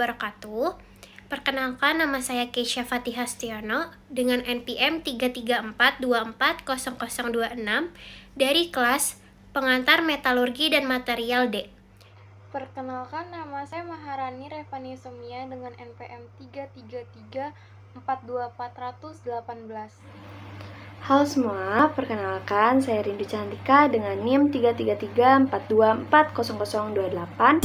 wabarakatuh. Perkenalkan, nama saya Keisha Fatih Hastiono dengan NPM 334240026 dari kelas Pengantar Metalurgi dan Material D. Perkenalkan, nama saya Maharani Revani Sumia dengan NPM 333424818. Halo semua, perkenalkan saya Rindu Cantika dengan NIM 333424028.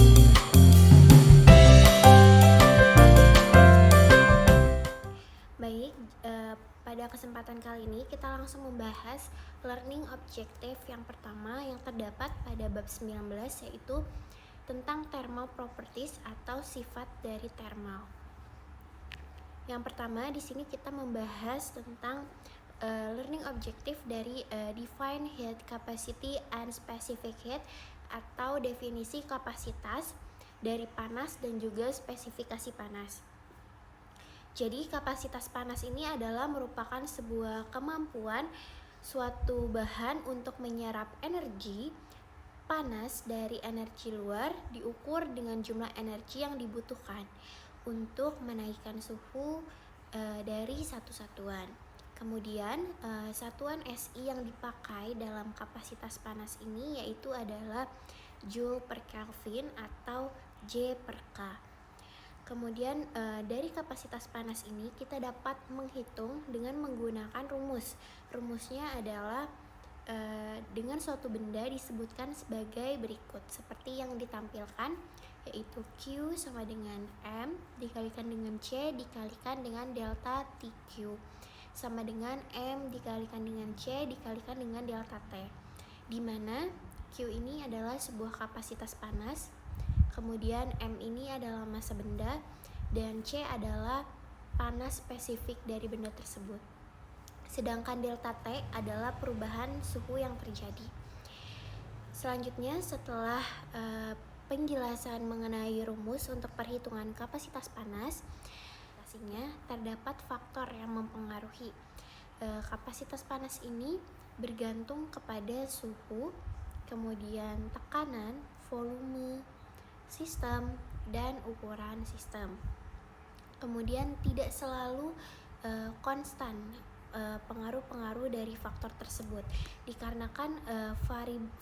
Baik, pada kesempatan kali ini kita langsung membahas learning objective yang pertama yang terdapat pada bab 19, yaitu tentang thermal properties atau sifat dari thermal. Yang pertama di sini kita membahas tentang learning objective dari define heat capacity and specific heat atau definisi kapasitas dari panas dan juga spesifikasi panas. Jadi kapasitas panas ini adalah merupakan sebuah kemampuan suatu bahan untuk menyerap energi panas dari energi luar diukur dengan jumlah energi yang dibutuhkan untuk menaikkan suhu dari satu satuan. Kemudian satuan SI yang dipakai dalam kapasitas panas ini yaitu adalah Joule per Kelvin atau J per K. Kemudian dari kapasitas panas ini kita dapat menghitung dengan menggunakan rumus. Rumusnya adalah dengan suatu benda disebutkan sebagai berikut, seperti yang ditampilkan, yaitu Q sama dengan M dikalikan dengan C dikalikan dengan delta TQ sama dengan M dikalikan dengan C dikalikan dengan delta T, di mana Q ini adalah sebuah kapasitas panas, kemudian M ini adalah massa benda, dan C adalah panas spesifik dari benda tersebut. Sedangkan delta T adalah perubahan suhu yang terjadi. Selanjutnya, setelah penjelasan mengenai rumus untuk perhitungan kapasitas panas, terdapat faktor yang mempengaruhi kapasitas panas ini bergantung kepada suhu, kemudian tekanan, volume sistem, dan ukuran sistem. Kemudian tidak selalu konstan pengaruh-pengaruh dari faktor tersebut, dikarenakan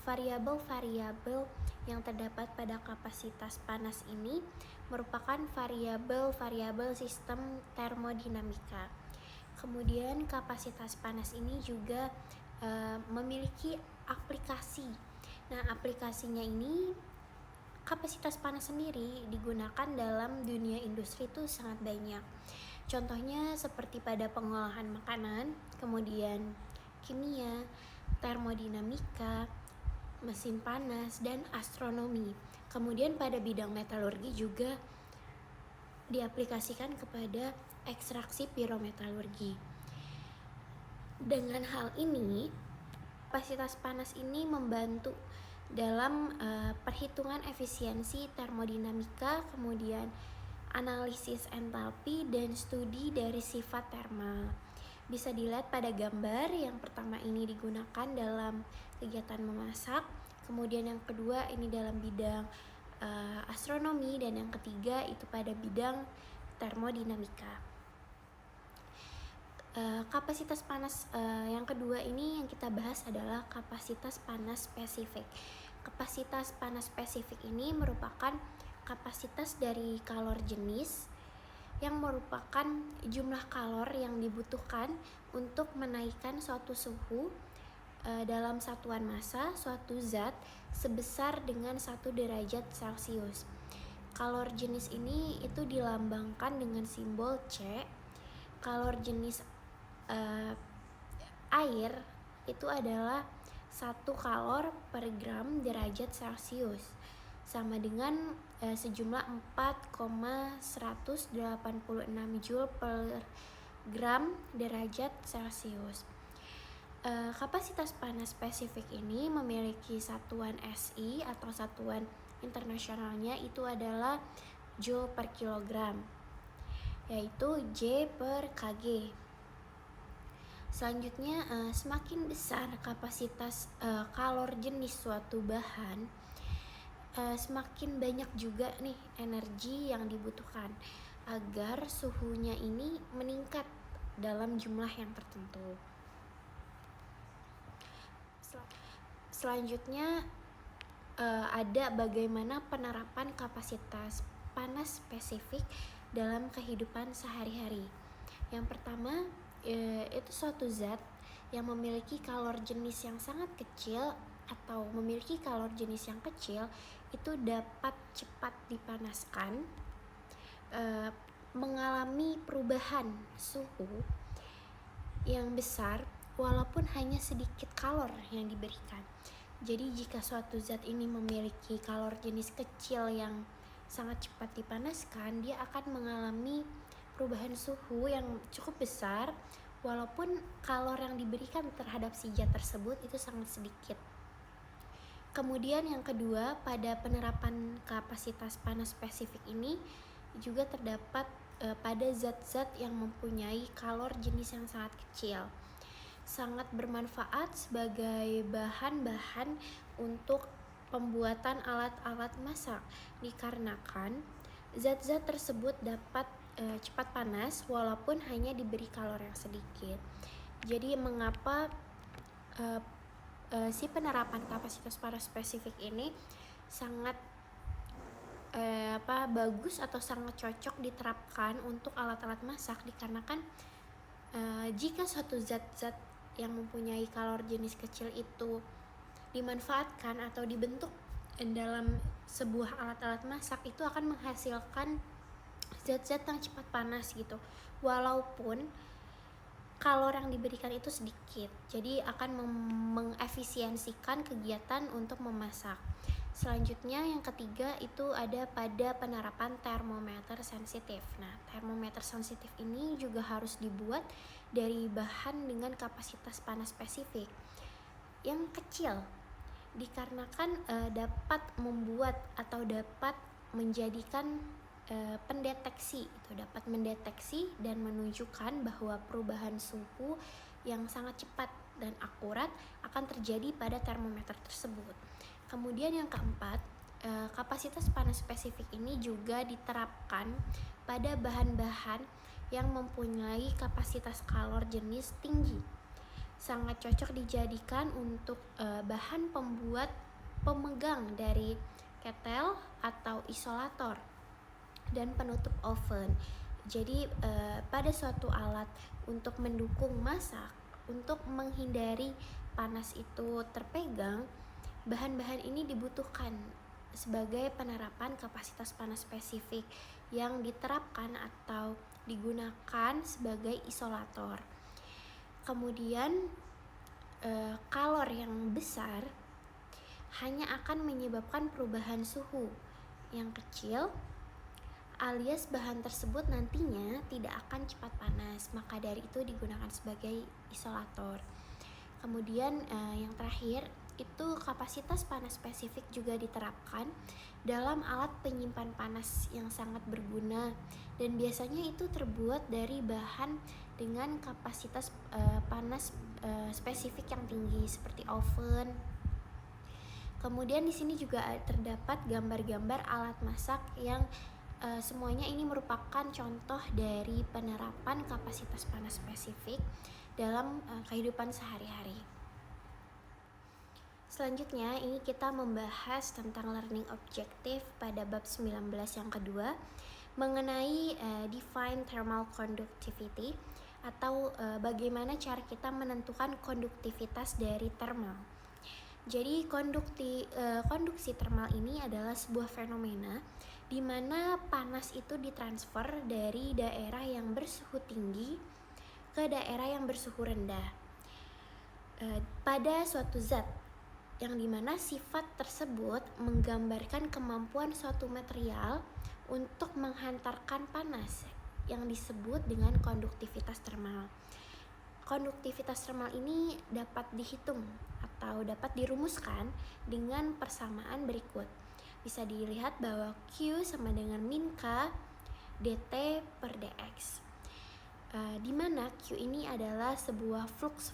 variabel-variabel yang terdapat pada kapasitas panas ini merupakan variabel-variabel sistem termodinamika. Kemudian kapasitas panas ini juga memiliki aplikasi. Nah, aplikasinya ini, kapasitas panas sendiri digunakan dalam dunia industri itu sangat banyak. Contohnya seperti pada pengolahan makanan, kemudian kimia, termodinamika, mesin panas, dan astronomi. Kemudian pada bidang metalurgi juga diaplikasikan kepada ekstraksi pirometalurgi. Dengan hal ini, kapasitas panas ini membantu dalam perhitungan efisiensi termodinamika, kemudian analisis entalpi, dan studi dari sifat thermal. Bisa dilihat pada gambar yang pertama ini digunakan dalam kegiatan memasak, kemudian yang kedua ini dalam bidang astronomi, dan yang ketiga itu pada bidang termodinamika. Kapasitas panas yang kedua ini yang kita bahas adalah kapasitas panas spesifik. Kapasitas panas spesifik ini merupakan kapasitas dari kalor jenis yang merupakan jumlah kalor yang dibutuhkan untuk menaikkan suatu suhu dalam satuan massa suatu zat sebesar dengan 1 derajat Celcius. Kalor jenis ini itu dilambangkan dengan simbol C. Kalor jenis air itu adalah 1 kalor per gram derajat Celcius, sama dengan sejumlah 4,186 Joule per gram derajat Celcius. Kapasitas panas spesifik ini memiliki satuan SI atau satuan internasionalnya itu adalah Joule per kilogram, yaitu J per Kg. Selanjutnya, semakin besar kapasitas kalor jenis suatu bahan, semakin banyak juga nih energi yang dibutuhkan agar suhunya ini meningkat dalam jumlah yang tertentu. Selanjutnya ada bagaimana penerapan kapasitas panas spesifik dalam kehidupan sehari-hari. Yang pertama, itu suatu zat yang memiliki kalor jenis yang sangat kecil atau memiliki kalor jenis yang kecil itu dapat cepat dipanaskan, mengalami perubahan suhu yang besar walaupun hanya sedikit kalor yang diberikan. Jadi jika suatu zat ini memiliki kalor jenis kecil yang sangat cepat dipanaskan, dia akan mengalami perubahan suhu yang cukup besar walaupun kalor yang diberikan terhadap si zat tersebut itu sangat sedikit. Kemudian yang kedua, pada penerapan kapasitas panas spesifik ini juga terdapat pada zat-zat yang mempunyai kalor jenis yang sangat kecil, sangat bermanfaat sebagai bahan-bahan untuk pembuatan alat-alat masak dikarenakan zat-zat tersebut dapat cepat panas walaupun hanya diberi kalor yang sedikit. Jadi mengapa si penerapan kapasitas panas spesifik ini sangat bagus atau sangat cocok diterapkan untuk alat-alat masak dikarenakan jika suatu zat-zat yang mempunyai kalor jenis kecil itu dimanfaatkan atau dibentuk dalam sebuah alat-alat masak, itu akan menghasilkan zat-zat yang cepat panas gitu walaupun kalor yang diberikan itu sedikit. Jadi akan mengefisiensikan kegiatan untuk memasak. Selanjutnya yang ketiga itu ada pada penerapan termometer sensitif. Nah, termometer sensitif ini juga harus dibuat dari bahan dengan kapasitas panas spesifik yang kecil dikarenakan dapat membuat atau dapat menjadikan pendeteksi, itu dapat mendeteksi dan menunjukkan bahwa perubahan suhu yang sangat cepat dan akurat akan terjadi pada termometer tersebut. Kemudian yang keempat, kapasitas panas spesifik ini juga diterapkan pada bahan-bahan yang mempunyai kapasitas kalor jenis tinggi. Sangat cocok dijadikan untuk bahan pembuat pemegang dari ketel atau isolator dan penutup oven. Jadi pada suatu alat untuk mendukung masak, untuk menghindari panas itu terpegang, bahan-bahan ini dibutuhkan sebagai penerapan kapasitas panas spesifik yang diterapkan atau digunakan sebagai isolator. Kemudian kalor yang besar hanya akan menyebabkan perubahan suhu yang kecil, alias bahan tersebut nantinya tidak akan cepat panas, maka dari itu digunakan sebagai isolator. Kemudian yang terakhir itu kapasitas panas spesifik juga diterapkan dalam alat penyimpan panas yang sangat berguna dan biasanya itu terbuat dari bahan dengan kapasitas panas spesifik yang tinggi seperti oven. Kemudian di sini juga terdapat gambar-gambar alat masak yang semuanya ini merupakan contoh dari penerapan kapasitas panas spesifik dalam kehidupan sehari-hari. Selanjutnya ini kita membahas tentang learning objective pada bab 19 yang kedua mengenai define thermal conductivity atau bagaimana cara kita menentukan konduktivitas dari thermal. Jadi konduksi thermal ini adalah sebuah fenomena di mana panas itu ditransfer dari daerah yang bersuhu tinggi ke daerah yang bersuhu rendah pada suatu zat, yang dimana sifat tersebut menggambarkan kemampuan suatu material untuk menghantarkan panas yang disebut dengan konduktivitas thermal. Konduktivitas thermal ini dapat dihitung atau dapat dirumuskan dengan persamaan berikut. Bisa dilihat bahwa Q sama dengan min K dt per dx, di mana Q ini adalah sebuah flux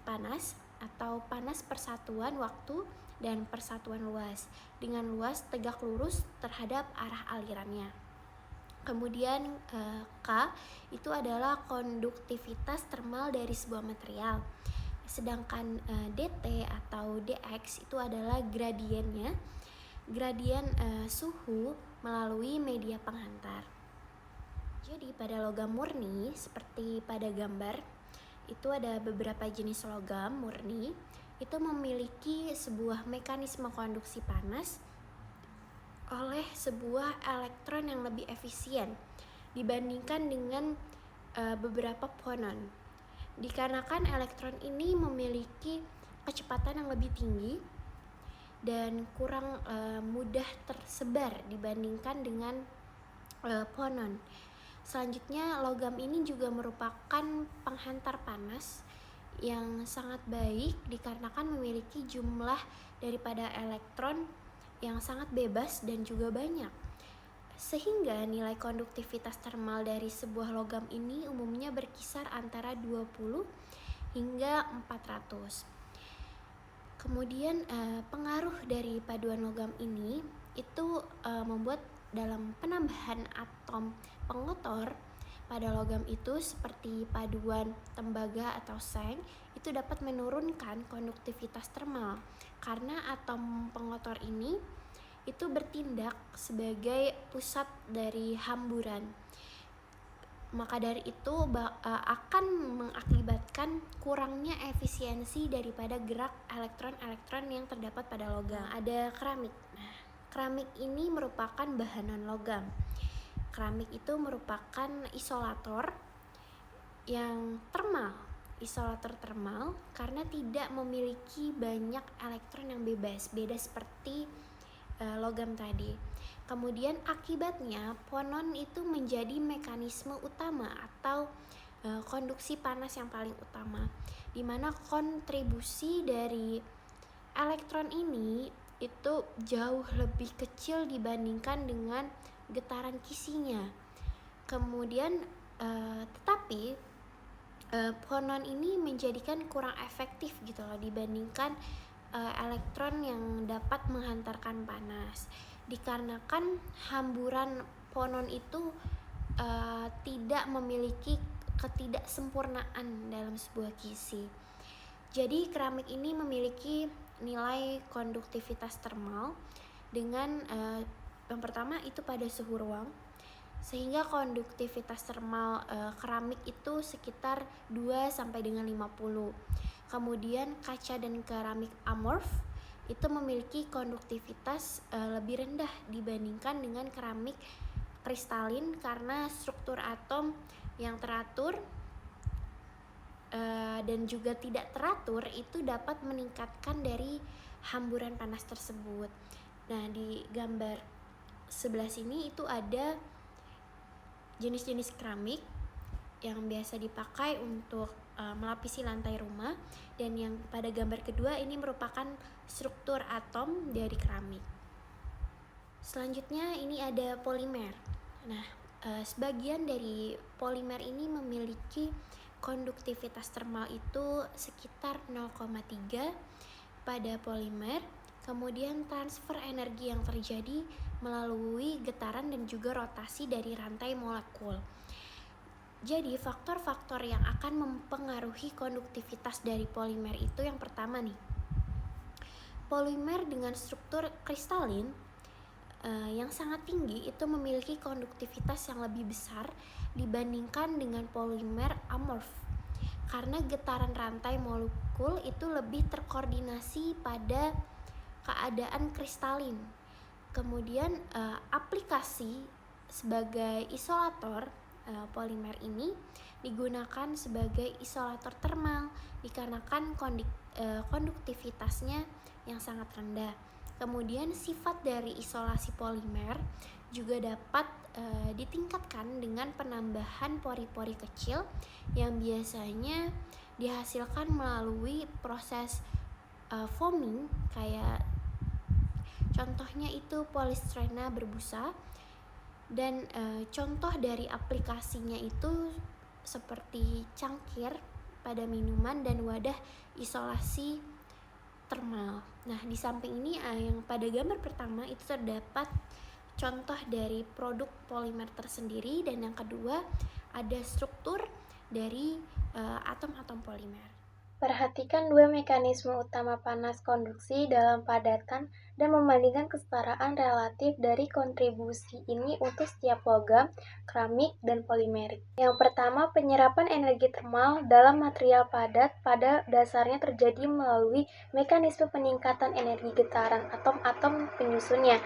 panas atau panas persatuan waktu dan persatuan luas dengan luas tegak lurus terhadap arah alirannya. Kemudian K itu adalah konduktivitas termal dari sebuah material. Sedangkan dt atau dx itu adalah gradien suhu melalui media penghantar. Jadi pada logam murni seperti pada gambar itu ada beberapa jenis logam murni itu memiliki sebuah mekanisme konduksi panas oleh sebuah elektron yang lebih efisien dibandingkan dengan beberapa ponon. Dikarenakan elektron ini memiliki kecepatan yang lebih tinggi dan kurang mudah tersebar dibandingkan dengan ponon. Selanjutnya, logam ini juga merupakan penghantar panas yang sangat baik dikarenakan memiliki jumlah daripada elektron yang sangat bebas dan juga banyak. Sehingga nilai konduktivitas termal dari sebuah logam ini umumnya berkisar antara 20 hingga 400. Kemudian pengaruh dari paduan logam ini itu membuat dalam penambahan atom pengotor pada logam itu seperti paduan tembaga atau seng itu dapat menurunkan konduktivitas termal karena atom pengotor ini itu bertindak sebagai pusat dari hamburan. Maka dari itu akan mengakibatkan kurangnya efisiensi daripada gerak elektron-elektron yang terdapat pada logam. Ada keramik. Nah, keramik ini merupakan bahan non-logam. Keramik itu merupakan isolator yang isolator termal karena tidak memiliki banyak elektron yang bebas, beda seperti logam tadi. Kemudian akibatnya ponon itu menjadi mekanisme utama atau konduksi panas yang paling utama, di mana kontribusi dari elektron ini itu jauh lebih kecil dibandingkan dengan getaran kisinya. Kemudian tetapi ponon ini menjadikan kurang efektif gitu loh dibandingkan elektron yang dapat menghantarkan panas, dikarenakan hamburan ponon itu tidak memiliki ketidaksempurnaan dalam sebuah kisi. Jadi keramik ini memiliki nilai konduktivitas termal dengan yang pertama itu pada suhu ruang, sehingga konduktivitas termal keramik itu sekitar 2 sampai dengan 50. Kemudian kaca dan keramik amorf itu memiliki konduktivitas lebih rendah dibandingkan dengan keramik kristalin karena struktur atom yang teratur dan juga tidak teratur itu dapat meningkatkan dari hamburan panas tersebut. Nah, di gambar sebelah sini itu ada jenis-jenis keramik yang biasa dipakai untuk melapisi lantai rumah, dan yang pada gambar kedua ini merupakan struktur atom dari keramik. Selanjutnya ini ada polimer. Nah, sebagian dari polimer ini memiliki konduktivitas termal itu sekitar 0,3 pada polimer. Kemudian transfer energi yang terjadi melalui getaran dan juga rotasi dari rantai molekul. Jadi faktor-faktor yang akan mempengaruhi konduktivitas dari polimer itu yang pertama nih, polimer dengan struktur kristalin yang sangat tinggi itu memiliki konduktivitas yang lebih besar dibandingkan dengan polimer amorf karena getaran rantai molekul itu lebih terkoordinasi pada keadaan kristalin. Kemudian aplikasi sebagai isolator polimer ini digunakan sebagai isolator termal dikarenakan konduktivitasnya yang sangat rendah. Kemudian sifat dari isolasi polimer juga dapat ditingkatkan dengan penambahan pori-pori kecil yang biasanya dihasilkan melalui proses foaming, kayak contohnya itu polistrena berbusa. Dan contoh dari aplikasinya itu seperti cangkir pada minuman dan wadah isolasi termal. Nah, di samping ini yang pada gambar pertama itu terdapat contoh dari produk polimer tersendiri, dan yang kedua ada struktur dari atom-atom polimer. Perhatikan dua mekanisme utama panas konduksi dalam padatan dan membandingkan kesetaraan relatif dari kontribusi ini untuk setiap logam, keramik, dan polimerik. Yang pertama, penyerapan energi termal dalam material padat pada dasarnya terjadi melalui mekanisme peningkatan energi getaran atom-atom penyusunnya.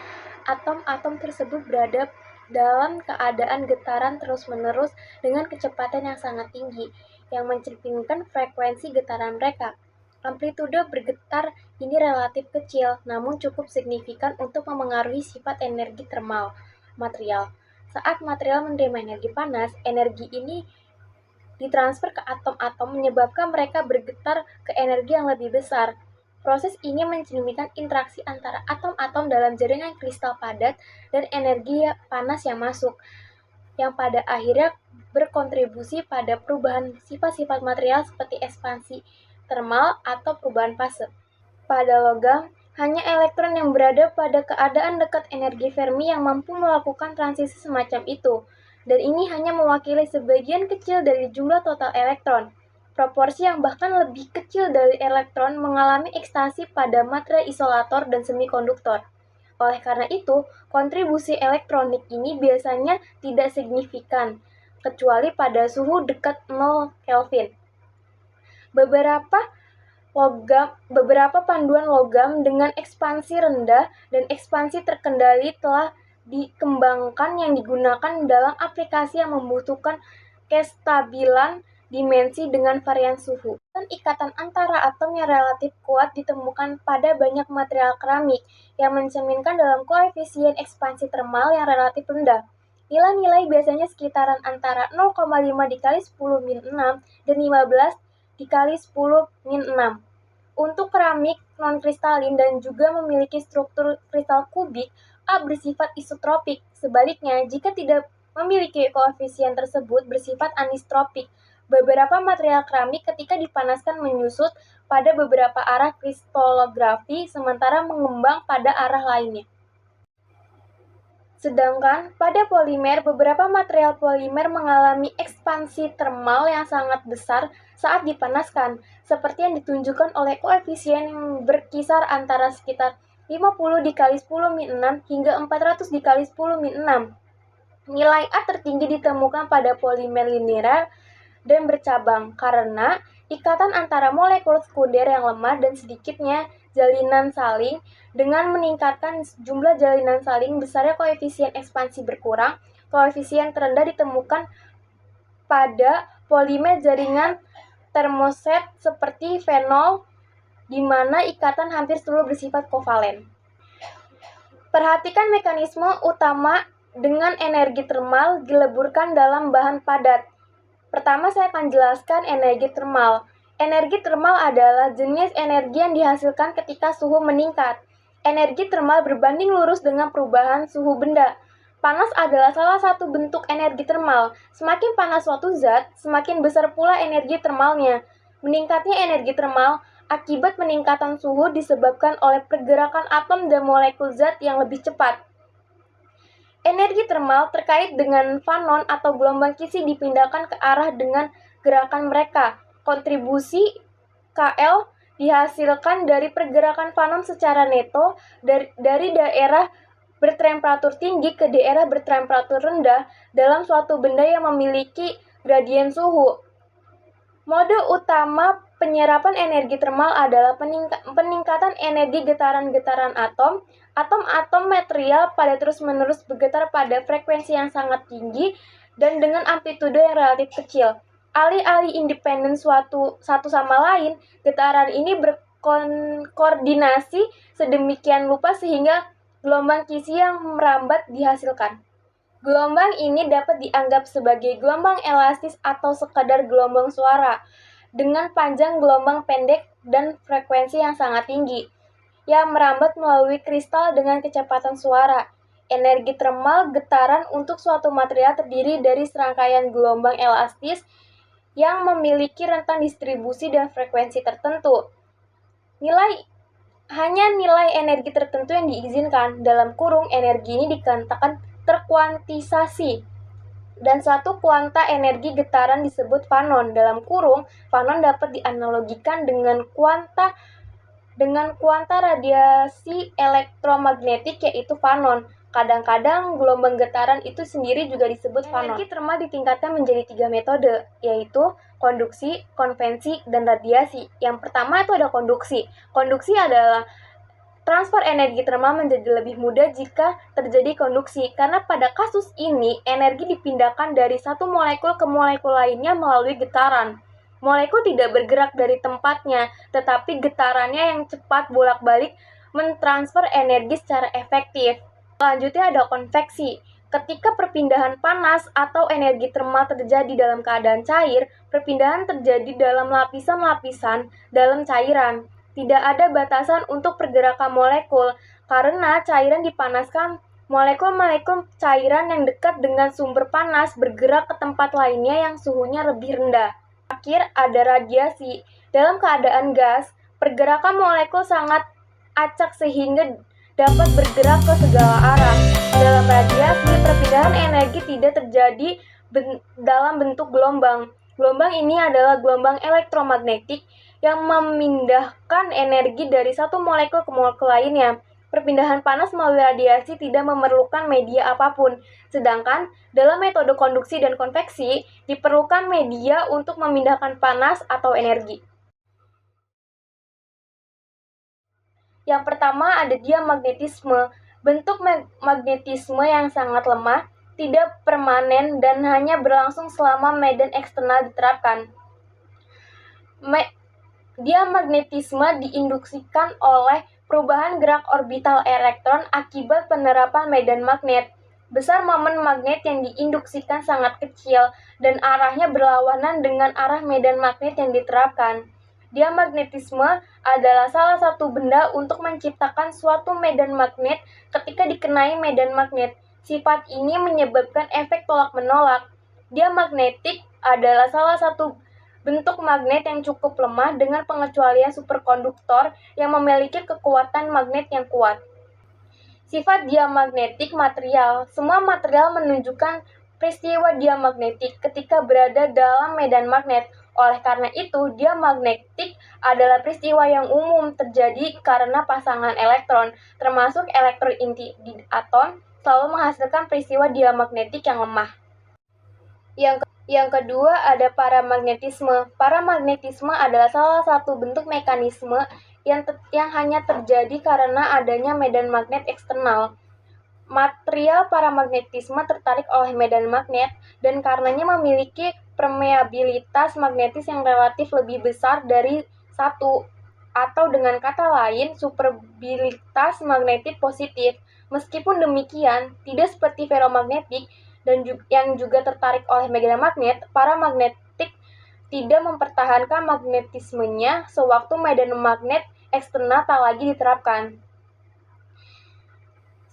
Atom-atom tersebut berada dalam keadaan getaran terus-menerus dengan kecepatan yang sangat tinggi, yang mencerminkan frekuensi getaran mereka. Amplitude bergetar ini relatif kecil, namun cukup signifikan untuk memengaruhi sifat energi termal material. Saat material menerima energi panas, energi ini ditransfer ke atom-atom menyebabkan mereka bergetar ke energi yang lebih besar. Proses ini mencerminkan interaksi antara atom-atom dalam jaringan kristal padat dan energi panas yang masuk, yang pada akhirnya berkontribusi pada perubahan sifat-sifat material seperti ekspansi termal atau perubahan fase. Pada logam, hanya elektron yang berada pada keadaan dekat energi Fermi yang mampu melakukan transisi semacam itu, dan ini hanya mewakili sebagian kecil dari jumlah total elektron. Proporsi yang bahkan lebih kecil dari elektron mengalami ekstasi pada materai isolator dan semikonduktor. Oleh karena itu, kontribusi elektronik ini biasanya tidak signifikan, kecuali pada suhu dekat 0 Kelvin. Beberapa panduan logam dengan ekspansi rendah dan ekspansi terkendali telah dikembangkan yang digunakan dalam aplikasi yang membutuhkan kestabilan dimensi dengan varian suhu. Ikatan antara atom yang relatif kuat ditemukan pada banyak material keramik, yang mencerminkan dalam koefisien ekspansi termal yang relatif rendah. Nilai-nilai biasanya sekitaran antara 0,5 dikali 10 min 6 dan 15 dikali 10 min 6. Untuk keramik non-kristalin dan juga memiliki struktur kristal kubik, A bersifat isotropik. Sebaliknya, jika tidak memiliki koefisien tersebut bersifat anistropik. Beberapa material keramik ketika dipanaskan menyusut pada beberapa arah kristalografi, sementara mengembang pada arah lainnya. Sedangkan pada polimer, beberapa material polimer mengalami ekspansi termal yang sangat besar saat dipanaskan, seperti yang ditunjukkan oleh koefisien yang berkisar antara sekitar 50 dikali 10 min 6 hingga 400 dikali 10 min 6. Nilai A tertinggi ditemukan pada polimer linear dan bercabang karena ikatan antara molekul sekunder yang lemah dan sedikitnya jalinan saling. Dengan meningkatkan jumlah jalinan saling, besarnya koefisien ekspansi berkurang. Koefisien terendah ditemukan pada polimer jaringan termoset seperti fenol, di mana ikatan hampir selalu bersifat kovalen. Perhatikan mekanisme utama dengan energi termal dileburkan dalam bahan padat. Pertama, saya akan jelaskan energi termal. Energi termal adalah jenis energi yang dihasilkan ketika suhu meningkat. Energi termal berbanding lurus dengan perubahan suhu benda. Panas adalah salah satu bentuk energi termal. Semakin panas suatu zat, semakin besar pula energi termalnya. Meningkatnya energi termal akibat peningkatan suhu disebabkan oleh pergerakan atom dan molekul zat yang lebih cepat. Energi termal terkait dengan fanon atau gelombang kisi dipindahkan ke arah dengan gerakan mereka. Kontribusi KL dihasilkan dari pergerakan fanon secara neto dari daerah bertemperatur tinggi ke daerah bertemperatur rendah dalam suatu benda yang memiliki gradien suhu. Mode utama penyerapan energi termal adalah peningkatan energi getaran-getaran atom. Atom-atom material pada terus-menerus bergetar pada frekuensi yang sangat tinggi dan dengan amplitude yang relatif kecil. Alih-alih independen satu sama lain, getaran ini berkoordinasi sedemikian rupa sehingga gelombang kisi yang merambat dihasilkan. Gelombang ini dapat dianggap sebagai gelombang elastis atau sekadar gelombang suara, dengan panjang gelombang pendek dan frekuensi yang sangat tinggi, yang merambat melalui kristal dengan kecepatan suara. Energi termal getaran untuk suatu material terdiri dari serangkaian gelombang elastis yang memiliki rentang distribusi dan frekuensi tertentu. Nilai hanya nilai energi tertentu yang diizinkan. Dalam kurung, energi ini dikatakan terkuantisasi. Dan suatu kuanta energi getaran disebut fanon. Dalam kurung, fanon dapat dianalogikan dengan kuanta radiasi elektromagnetik yaitu fanon. Kadang-kadang gelombang getaran itu sendiri juga disebut fanon. Energi termal ditingkatkan menjadi 3 metode, yaitu konduksi, konvensi, dan radiasi. Yang pertama itu ada konduksi. Konduksi adalah transfer energi termal menjadi lebih mudah jika terjadi konduksi, karena pada kasus ini energi dipindahkan dari satu molekul ke molekul lainnya melalui getaran. Molekul tidak bergerak dari tempatnya, tetapi getarannya yang cepat bolak-balik mentransfer energi secara efektif. Selanjutnya ada konveksi. Ketika perpindahan panas atau energi termal terjadi dalam keadaan cair, perpindahan terjadi dalam lapisan-lapisan dalam cairan. Tidak ada batasan untuk pergerakan molekul, karena cairan dipanaskan, molekul-molekul cairan yang dekat dengan sumber panas bergerak ke tempat lainnya yang suhunya lebih rendah. Terakhir, ada radiasi. Dalam keadaan gas, pergerakan molekul sangat acak sehingga dapat bergerak ke segala arah. Dalam radiasi, perpindahan energi tidak terjadi dalam bentuk gelombang. Gelombang ini adalah gelombang elektromagnetik yang memindahkan energi dari satu molekul ke molekul lainnya. Perpindahan panas melalui radiasi tidak memerlukan media apapun, sedangkan dalam metode konduksi dan konveksi diperlukan media untuk memindahkan panas atau energi. Yang pertama ada diamagnetisme. Bentuk magnetisme yang sangat lemah, tidak permanen, dan hanya berlangsung selama medan eksternal diterapkan. Diamagnetisme diinduksikan oleh perubahan gerak orbital elektron akibat penerapan medan magnet. Besar momen magnet yang diinduksikan sangat kecil, dan arahnya berlawanan dengan arah medan magnet yang diterapkan. Diamagnetisme adalah salah satu benda untuk menciptakan suatu medan magnet ketika dikenai medan magnet. Sifat ini menyebabkan efek tolak-menolak. Diamagnetik adalah salah satu bentuk magnet yang cukup lemah dengan pengecualian superkonduktor yang memiliki kekuatan magnet yang kuat. Sifat diamagnetik material. Semua material menunjukkan peristiwa diamagnetik ketika berada dalam medan magnet. Oleh karena itu, diamagnetik adalah peristiwa yang umum terjadi karena pasangan elektron, termasuk elektron inti di atom, selalu menghasilkan peristiwa diamagnetik yang lemah. Yang kedua ada paramagnetisme. Paramagnetisme adalah salah satu bentuk mekanisme yang hanya terjadi karena adanya medan magnet eksternal. Material paramagnetisme tertarik oleh medan magnet dan karenanya memiliki permeabilitas magnetis yang relatif lebih besar dari satu, atau dengan kata lain, superabilitas magnetik positif. Meskipun demikian, tidak seperti ferromagnetik yang juga tertarik oleh medan magnet, paramagnetik tidak mempertahankan magnetismenya sewaktu medan magnet eksternal tak lagi diterapkan.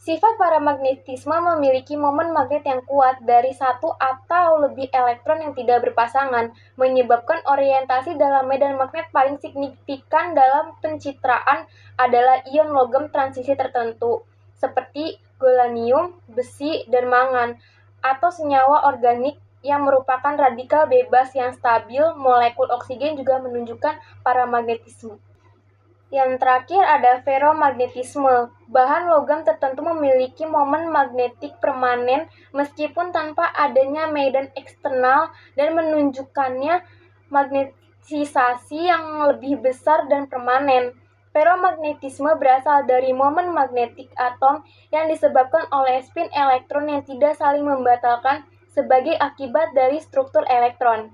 Sifat paramagnetisme memiliki momen magnet yang kuat dari satu atau lebih elektron yang tidak berpasangan, menyebabkan orientasi dalam medan magnet paling signifikan dalam pencitraan adalah ion logam transisi tertentu, seperti galanium, besi, dan mangan, atau senyawa organik yang merupakan radikal bebas yang stabil. Molekul oksigen juga menunjukkan paramagnetisme. Yang terakhir ada ferromagnetisme. Bahan logam tertentu memiliki momen magnetik permanen meskipun tanpa adanya medan eksternal dan menunjukkannya magnetisasi yang lebih besar dan permanen. Ferromagnetisme berasal dari momen magnetik atom yang disebabkan oleh spin elektron yang tidak saling membatalkan sebagai akibat dari struktur elektron.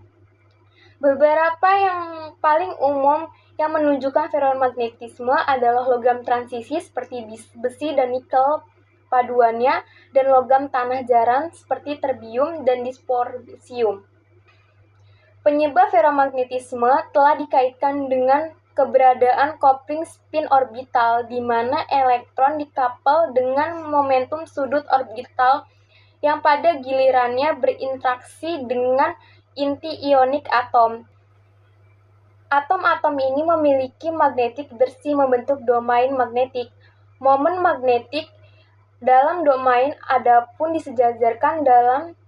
Beberapa yang paling umum yang menunjukkan ferromagnetisme adalah logam transisi seperti besi dan nikel paduannya, dan logam tanah jarang seperti terbium dan dysprosium. Penyebab ferromagnetisme telah dikaitkan dengan keberadaan coupling spin orbital di mana elektron dikapel dengan momentum sudut orbital yang pada gilirannya berinteraksi dengan inti ionik atom. Atom-atom ini memiliki magnetik bersih membentuk domain magnetik. Momen magnetik dalam domain adapun disejajarkan dalam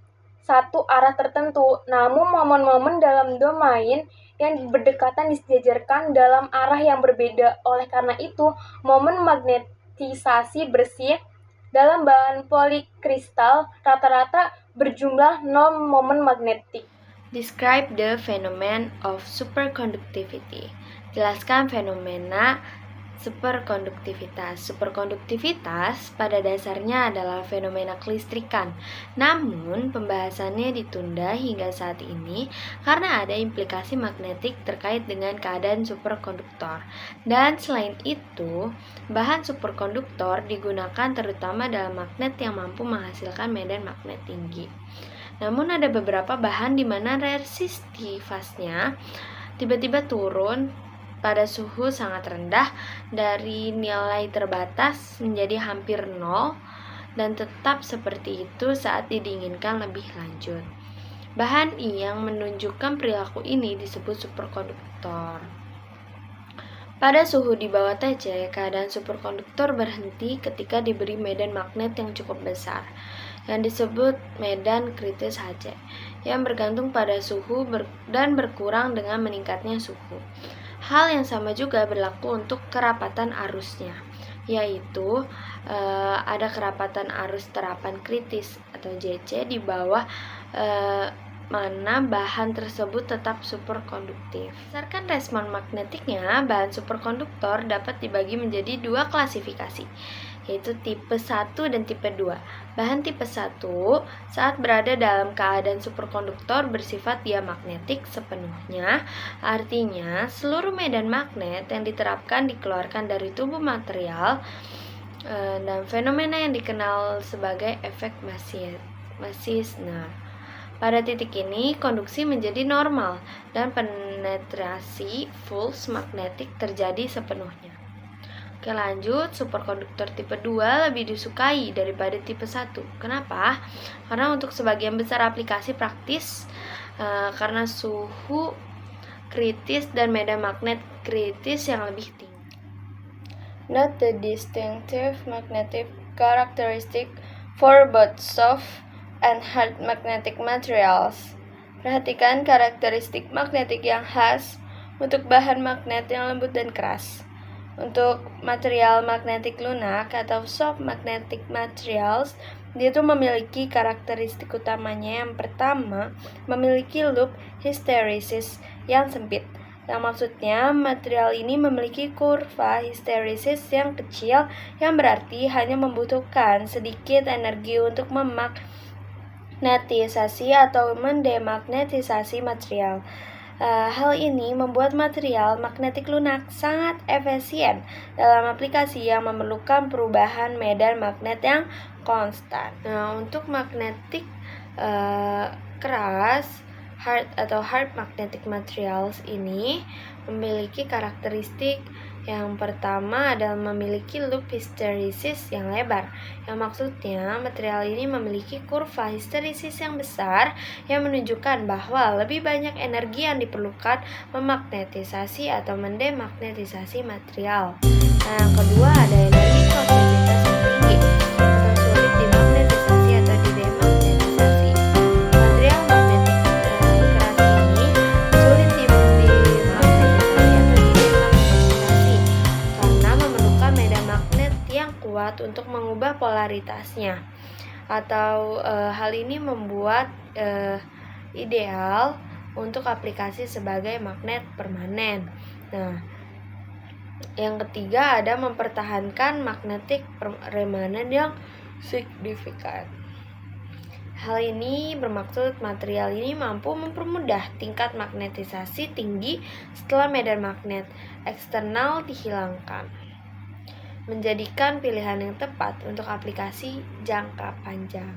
satu arah tertentu, namun momen-momen dalam domain yang berdekatan disejajarkan dalam arah yang berbeda. Oleh karena itu, momen magnetisasi bersih dalam bahan polikristal rata-rata berjumlah 0 momen magnetik. Describe the phenomenon of superconductivity. Jelaskan fenomena superkonduktivitas. Superkonduktivitas pada dasarnya adalah fenomena kelistrikan. Namun, pembahasannya ditunda hingga saat ini karena ada implikasi magnetik terkait dengan keadaan superkonduktor. Dan selain itu, bahan superkonduktor digunakan terutama dalam magnet yang mampu menghasilkan medan magnet tinggi. Namun ada beberapa bahan di mana resistivitasnya tiba-tiba turun pada suhu sangat rendah dari nilai terbatas menjadi hampir nol dan tetap seperti itu saat didinginkan lebih lanjut. Bahan yang menunjukkan perilaku ini disebut superkonduktor. Pada suhu di bawah TC, keadaan superkonduktor berhenti ketika diberi medan magnet yang cukup besar, yang disebut medan kritis Hc, yang bergantung pada suhu dan berkurang dengan meningkatnya suhu. Hal yang sama juga berlaku untuk kerapatan arusnya, yaitu ada kerapatan arus terapan kritis atau JC di bawah mana bahan tersebut tetap superkonduktif. Berdasarkan respon magnetiknya, bahan superkonduktor dapat dibagi menjadi dua klasifikasi, yaitu tipe 1 dan tipe 2. Bahan tipe 1 saat berada dalam keadaan superkonduktor bersifat diamagnetik sepenuhnya, artinya seluruh medan magnet yang diterapkan dikeluarkan dari tubuh material dan fenomena yang dikenal sebagai efek Meissner. Pada titik ini, konduksi menjadi normal dan penetrasi pulse magnetik terjadi sepenuhnya. Oke, lanjut. Superkonduktor tipe 2 lebih disukai daripada tipe 1. Kenapa? Karena untuk sebagian besar aplikasi praktis, karena suhu kritis dan medan magnet kritis yang lebih tinggi. Note the distinctive magnetic characteristic for both soft and hard magnetic materials. Perhatikan karakteristik magnetik yang khas untuk bahan magnet yang lembut dan keras. Untuk material magnetik lunak atau soft magnetic materials, dia itu memiliki karakteristik utamanya. Yang pertama, memiliki loop hysteresis yang sempit. Yang maksudnya, material ini memiliki kurva hysteresis yang kecil, yang berarti hanya membutuhkan sedikit energi untuk magnetisasi atau mendemagnetisasi material. Hal ini membuat material magnetik lunak sangat efisien dalam aplikasi yang memerlukan perubahan medan magnet yang konstan. Nah, untuk magnetik keras, hard magnetic materials ini memiliki karakteristik. Yang pertama adalah memiliki loop hysteresis yang lebar, yang maksudnya material ini memiliki kurva hysteresis yang besar yang menunjukkan bahwa lebih banyak energi yang diperlukan memagnetisasi atau mendemagnetisasi material. Nah, yang kedua ada energi konduksivitas yang tinggi atau sulit dimagnetisasi atau didemagnetisasi. Material magnetik keras ini sulit dimagnetisasi atau didemagnetisasi karena memerlukan medan magnet yang kuat untuk mengubah polaritasnya, atau hal ini membuat ideal untuk aplikasi sebagai magnet permanen. Nah, yang ketiga ada mempertahankan magnetic remanen yang signifikan. Hal ini bermaksud material ini mampu mempermudah tingkat magnetisasi tinggi setelah medan magnet eksternal dihilangkan, menjadikan pilihan yang tepat untuk aplikasi jangka panjang.